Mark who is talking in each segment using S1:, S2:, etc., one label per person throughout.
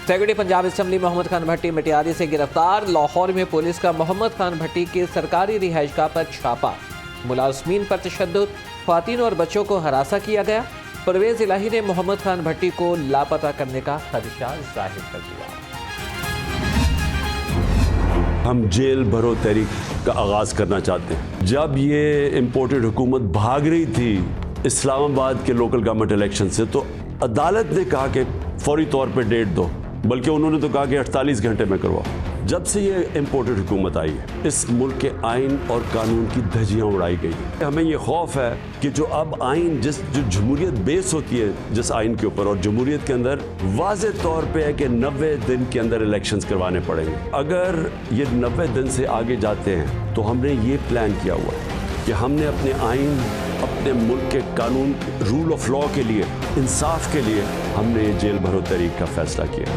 S1: Secretary Punjab assembly Mohammad Khan भट्टी मटियारी से गिरफ्तार। लाहौर में पुलिस का मोहम्मद खान भट्टी के सरकारी रिहाइशगाह पर छापा। मुलाजमीन पर तशद्दुद, ख्वातीन और बच्चों को हरासा किया गया। परवेज इलाही ने मोहम्मद खान भट्टी को लापता करने का खदशा जाहिर कर दिया।
S2: हम जेल भरो तहरीक का आगाज करना चाहते हैं। जब ये इम्पोर्टेड हुकूमत भाग रही थी इस्लामाबाद के लोकल गवर्नमेंट इलेक्शन से, तो अदालत ने कहा कि फौरी तौर पे डेट दो, बल्कि उन्होंने तो कहा कि 48 घंटे में करवाओ। जब से ये इम्पोर्टेड हुकूमत आई है, इस मुल्क के आइन और कानून की धज्जियां उड़ाई गई हैं। हमें ये खौफ है कि जो अब आइन जो जमहूरियत बेस होती है जिस आइन के ऊपर, और जमहूरियत के अंदर वाज़े तौर पे है कि 90 दिन के अंदर इलेक्शंस करवाने पड़ेंगे। अगर ये 90 दिन से आगे जाते हैं तो हमने ये प्लान किया हुआ है कि हमने अपने आइन, अपने मुल्क के कानून, रूल ऑफ लॉ के लिए, इंसाफ के लिए हमने जेल भरो तहरीक का फैसला किया।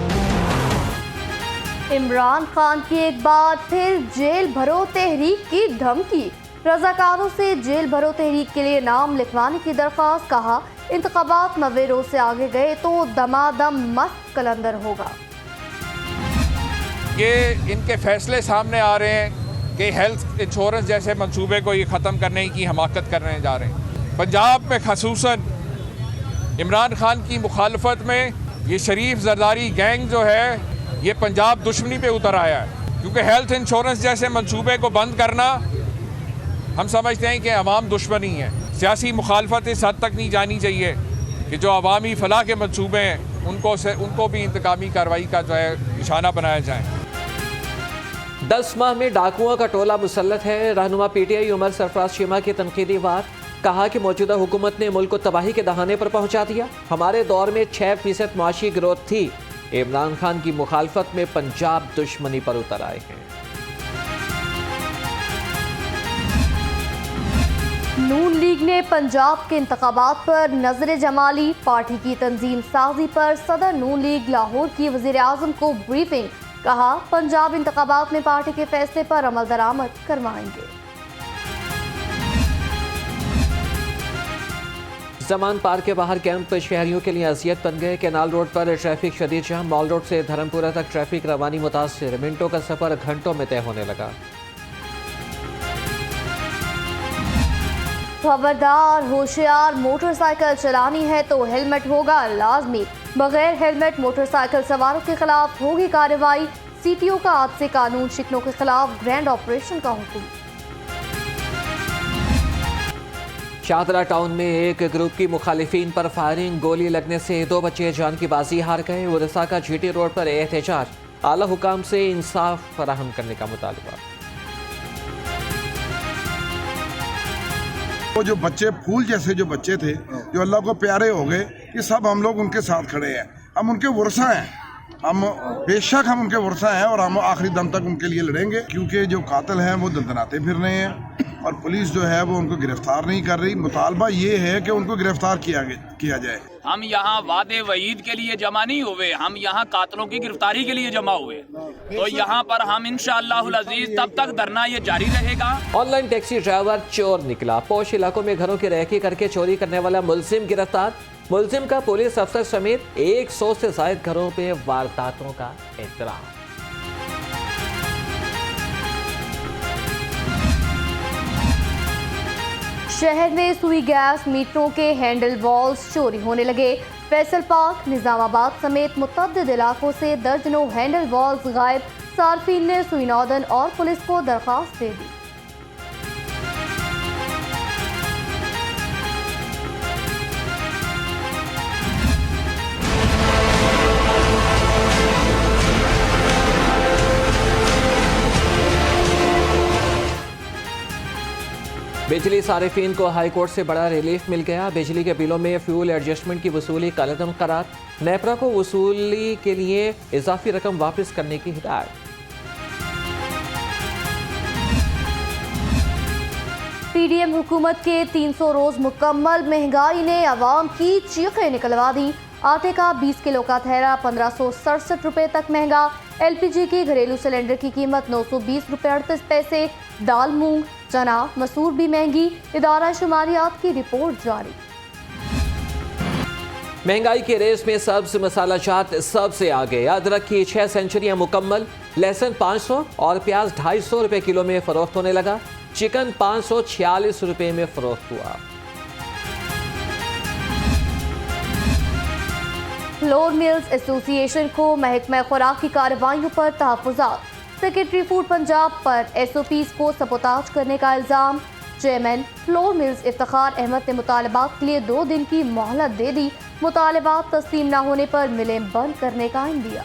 S3: इमरान खान की एक बार फिर जेल भरो तहरीक की धमकी। रजाकारों से जेल भरो तहरीक के लिए नाम लिखवाने की दरख्वास्त। कहा, इंतखाबात 90 रोज से आगे गए तो दमादम मस्त कलंदर होगा।
S4: ये इनके फैसले सामने आ रहे हैं कि हेल्थ इंश्योरेंस जैसे मंसूबे को ये ख़त्म करने की हमाकत करने जा रहे हैं। पंजाब में खसूसन इमरान खान की मुखालफत में ये शरीफ जरदारी गैंग जो है ये पंजाब दुश्मनी पे उतर आया है, क्योंकि हेल्थ इंश्योरेंस जैसे मंसूबे को बंद करना हम समझते हैं कि अवाम दुश्मनी है। सियासी मुखालफत इस हद तक नहीं जानी चाहिए कि जो अवामी फलाह के मंसूबे हैं उनको भी इंतकामी कार्रवाई का जो है निशाना बनाया जाए।
S1: 10 माह में डाकुओं का टोला मुसल्लत है। रहनुमा पीटीआई उमर सरफराज चीमा की तनकीदी वार। कहा कि मौजूदा हुकूमत ने मुल्क को तबाही के दहाने पर पहुंचा दिया। हमारे दौर में 6% मुआशी ग्रोथ थी। इमरान खान की मुखालफत में पंजाब दुश्मनी पर उतर आए हैं।
S3: नून लीग ने पंजाब के इंतखाबात पर नजर जमा ली। पार्टी की तंजीम साजी पर सदर नून लीग लाहौर की वजीर आजम को ब्रीफिंग। कहा, पंजाब इंतखाबात में पार्टी के फैसले पर अमल दरामद करवाएंगे।
S1: जमान पार्क के बाहर कैंप शहरियों के लिए अजियत बन गए। कैनाल रोड पर ट्रैफिक शदीद जाम। मॉल रोड से धर्मपुरा तक ट्रैफिक रवानी मुतासिर। मिनटों का सफर घंटों में तय होने लगा।
S3: खबरदार, होशियार, मोटरसाइकिल चलानी है तो हेलमेट होगा लाजमी। बगैर हेलमेट मोटरसाइकिल सवारों के खिलाफ होगी कार्रवाई। सीटीओ का हादसे कानून शिकनों के खिलाफ ग्रैंड ऑपरेशन का हुक्म।
S1: शाहदरा टाउन में एक ग्रुप की मुखालिफिन पर फायरिंग। गोली लगने से 2 बच्चे जान की बाजी हार गए। उड़ीसा का जीटी रोड पर एहतजाज। आला हुकाम से इंसाफ फराहम करने का मुतालबा।
S5: वो जो बच्चे फूल जैसे जो बच्चे थे, जो अल्लाह को प्यारे हो गए, ये सब हम लोग उनके साथ खड़े हैं। हम उनके वर्षा हैं, हम बेशक हम उनके वर्षा हैं और हम आखिरी दम तक उनके लिए लड़ेंगे, क्योंकि जो कातिल हैं वो दंदनाते फिर रहे हैं और पुलिस जो है वो उनको गिरफ्तार नहीं कर रही। मुतालबा ये है कि उनको गिरफ्तार किया जाए।
S6: हम यहाँ वादे वईद के लिए जमा नहीं हुए, हम यहाँ कातलों की गिरफ्तारी के लिए जमा हुए। तो यहाँ पर हम इंशाअल्लाहुल अजीज तब तक धरना ये जारी रहेगा।
S1: ऑनलाइन टैक्सी ड्राइवर चोर निकला। पोश इलाकों में घरों की रेकी करके चोरी करने वाला मुलजिम गिरफ्तार। मुलजिम का पुलिस अफसर समेत 100 से ज्यादा घरों पे वारदातों का एतराम।
S3: शहर में सुई गैस मीटरों के हैंडल वॉल्स चोरी होने लगे। फैसल पार्क, निजामाबाद समेत मुतअद्दिद इलाकों से दर्जनों हैंडल वॉल्स गायब। सार्फिन ने सुई नॉर्दर्न और पुलिस को दरखास्त दे दी।
S1: बिजली सारिफीन को हाईकोर्ट से बड़ा रिलीफ मिल गया। बिजली के बिलों में फ्यूल एडजस्टमेंट की वसूली कलअदम करार। नेपरा को वसूली के लिए इजाफी रकम वापस करने की हिदायत।
S3: पीडीएम हुकूमत के 300 रोज मुकम्मल। महंगाई ने आवाम की चीखें निकलवा दी। आटे का 20 किलो का थैला 1567 रुपए तक महंगा। एलपीजी की घरेलू सिलेंडर की कीमत 920 रुपए 38 पैसे। दाल, मूंग, चना, मसूर भी महंगी। इदारा शुमारियात की रिपोर्ट जारी।
S1: महंगाई के रेस में सब्ज मसाला जात सबसे आगे। अदरक की 6 सेंचुरियां मुकम्मल, लहसुन 500 और प्याज 250 रुपए किलो में फरोख्त होने लगा। चिकन 546 रुपए में फरोख्त हुआ।
S3: फ्लोर मिल्स एसोसिएशन को महकमा खुराक की कार्रवाइयों पर तहफ़्फ़ुज़ात। सेक्रेटरी फूड पंजाब पर SOPs को सबोताज करने का इल्ज़ाम। Chairman flour mills Iftikhar Ahmed ने मुतालबात के लिए 2 दिन की मोहलत दे दी। मुतालबात तस्लीम न होने पर मिलें बंद करने का इंदिया।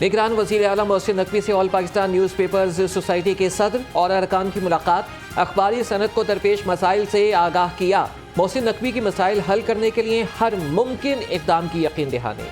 S1: निगरान वज़ीर आला मोहसिन नकवी से all Pakistan news papers society के सदर और अरकान की मुलाकात। अखबारी सनत को दरपेश मसाइल से आगाह किया। मोहसिन नकवी की मसाइल हल करने के लिए हर मुमकिन इक़दाम की यकीन दहानी।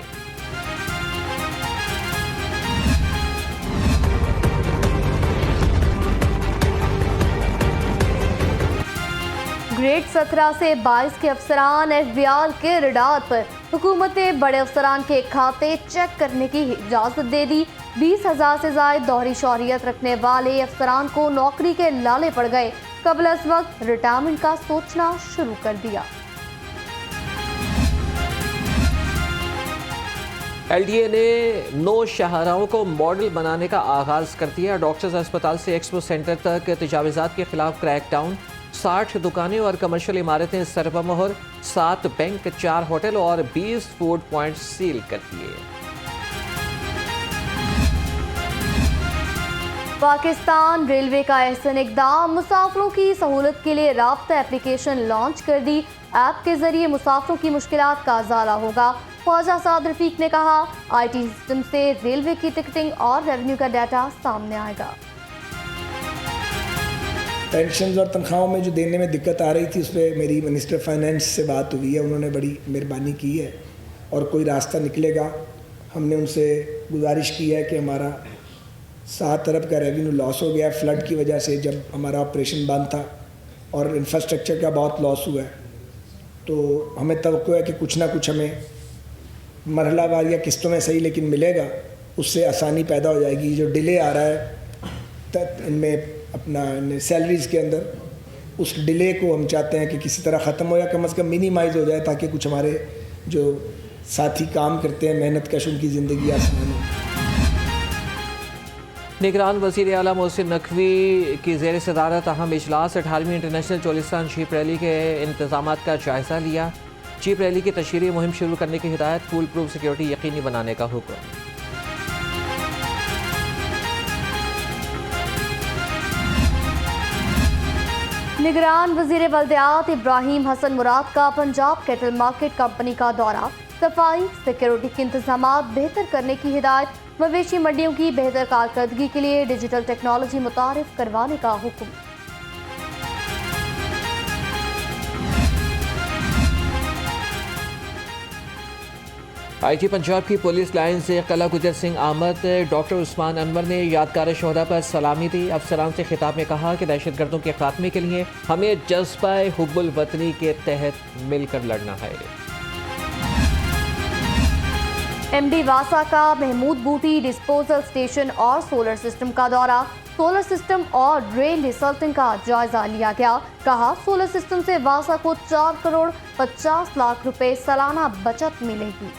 S3: ग्रेड 17 से 22 के अफसरान FBI के रडार पर। हुकूमत ने बड़े अफसरान के खाते चेक करने की इजाज़त दे दी। 20,000 से ज़ायद दोहरी शौहरियत रखने वाले अफसरान को नौकरी के लाले पड़ गए। कबल अज़ वक्त रिटायरमेंट का सोचना शुरू कर दिया।
S1: LDA ने 9 शाहराहों को मॉडल बनाने का आगाज कर दिया। डॉक्टर्स अस्पताल से एक्सपो सेंटर तक तजावीज़ात के खिलाफ क्रैकडाउन। 60 दुकानें और कमर्शियल इमारतें सरपमोहर। 7 बैंक, 4 होटल और 20 फूड पॉइंट सील कर दिए।
S3: पाकिस्तान रेलवे का अहसन इक़दाम। मुसाफिरों की सहूलत के लिए राब्ता एप्लीकेशन लॉन्च कर दी। ऐप के जरिए मुसाफिरों की मुश्किलात का इज़ाला होगा। ख्वाजा साद रफीक ने कहा, IT सिस्टम से रेलवे की टिकटिंग और रेवेन्यू का डाटा सामने आएगा।
S7: पेंशन और तनख्वाहों में जो देने में दिक्कत आ रही थी, उस पर मेरी मिनिस्टर फाइनेंस से बात हुई है। उन्होंने बड़ी मेहरबानी की है और कोई रास्ता निकलेगा। हमने उनसे गुजारिश की है कि हमारा 7 अरब का रेवेन्यू लॉस हो गया फ्लड की वजह से, जब हमारा ऑपरेशन बंद था, और इंफ्रास्ट्रक्चर का बहुत लॉस हुआ है। तो हमें तवक्को है कि कुछ ना कुछ हमें मरहलावार या किस्तों में सही लेकिन मिलेगा, उससे आसानी पैदा हो जाएगी। जो डिले आ रहा है इनमें अपना सैलरीज़ के अंदर, उस डिले को हम चाहते हैं कि किसी तरह ख़त्म हो या कम से कम मिनिमाइज़ हो जाए, ताकि कुछ हमारे जो साथी काम करते हैं मेहनत कश, उनकी ज़िंदगी आसान हो।
S1: निगरान वज़ीर आला मोहसिन नकवी की ज़ेर सदारत अहम इजलास। 18वीं इंटरनेशनल चोलिस्तान जीप रैली के इंतज़ामात का जायज़ा लिया। जीप रैली की तशहीरी मुहिम शुरू करने की हिदायत। फूल प्रूफ सिक्योरिटी यकीनी बनाने का हुक्म।
S3: निगरान वज़ीर बल्दियात इब्राहिम हसन मुराद का पंजाब कैटल मार्केट कंपनी का दौरा। सफाई, सिक्योरिटी के इंतजामात बेहतर करने की हिदायत। मवेशी मंडियों की बेहतर कारकर्दगी के लिए डिजिटल टेक्नोलॉजी मुतारिफ करवाने का हुक्म।
S1: IG पंजाब की पुलिस लाइन से कला गुजर सिंह आमद। डॉक्टर उस्मान अनवर ने यादगार शोहदा पर सलामी दी। अफसरान से खिताब में कहा कि दहशतगर्दों के खात्मे के लिए हमें जज्बा हुब्बुल वतनी के तहत मिलकर लड़ना है।
S3: MD वासा का महमूद बूटी डिस्पोजल स्टेशन और सोलर सिस्टम का दौरा। सोलर सिस्टम और ड्रेन रिसल्टिंग का जायजा लिया गया। कहा, सोलर सिस्टम से वासा को 4 करोड़ 50 लाख रुपए सालाना बचत मिलेगी।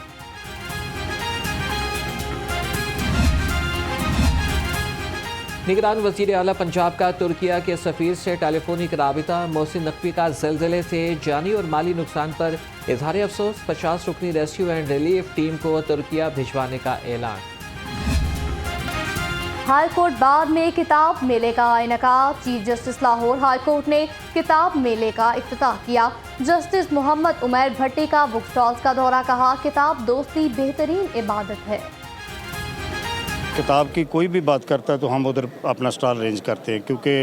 S1: निगरान वज़ीर आला पंजाब का तुर्किया के सफ़ीर से टेलीफोनिक राबिता। मोहसिन नकवी का ज़लज़ले से जानी और माली नुकसान पर इज़हार अफसोस। 50 रुकनी रेस्क्यू एंड रिलीफ टीम को तुर्किया भिजवाने का ऐलान।
S3: हाई कोर्ट बार में किताब मेले का इनेकाद। Chief justice Lahore high court ने किताब मेले का इफ्तिताह किया। जस्टिस मोहम्मद उमैर भट्टी का बुक स्टॉल्स का दौरा। कहा, किताब दोस्ती बेहतरीन इबादत है।
S8: किताब की कोई भी बात करता है तो हम उधर अपना स्टॉल अरेंज करते हैं, क्योंकि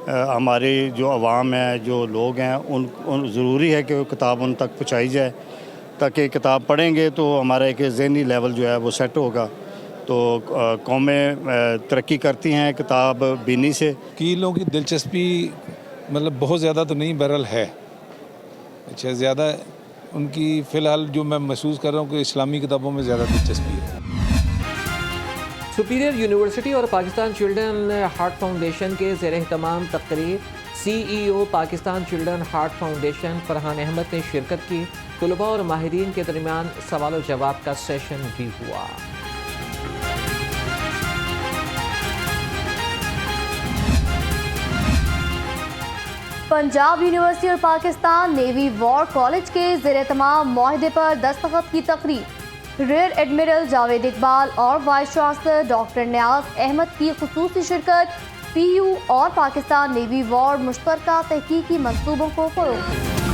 S8: हमारे जो अवाम है, जो लोग हैं, उन ज़रूरी है कि वो किताब उन तक पहुँचाई जाए, ताकि किताब पढ़ेंगे तो हमारा एक ज़हनी लेवल जो है वो सेट होगा। तो कौमें तरक्की करती हैं किताब बीनी से। वकीलों की दिलचस्पी मतलब बहुत ज़्यादा तो नहीं, बहरहाल है, अच्छा ज़्यादा उनकी फ़िलहाल जो मैं महसूस कर रहा हूँ कि इस्लामी किताबों में ज़्यादा दिलचस्पी है।
S1: सुपीरियर यूनिवर्सिटी और पाकिस्तान चिल्ड्रन हार्ट फाउंडेशन के ज़ेर एहतमाम तकरीर। CEO Pakistan children heart foundation Farhan Ahmed ने शिरकत की। तलबा और माहिरीन के दरमियान सवाल और जवाब का सेशन भी हुआ।
S3: पंजाब यूनिवर्सिटी और पाकिस्तान नेवी वॉर कॉलेज के ज़ेर-ए-तमाम मुआहदे पर दस्तखत की तकरीब। रियर एडमिरल जावेद इकबाल और वाइस चांसलर डॉक्टर नियाज अहमद की खुसूसी शिरकत। PU और पाकिस्तान नेवी वॉर मुश्तरका तहकीकी मंसूबों को फ़रोग़।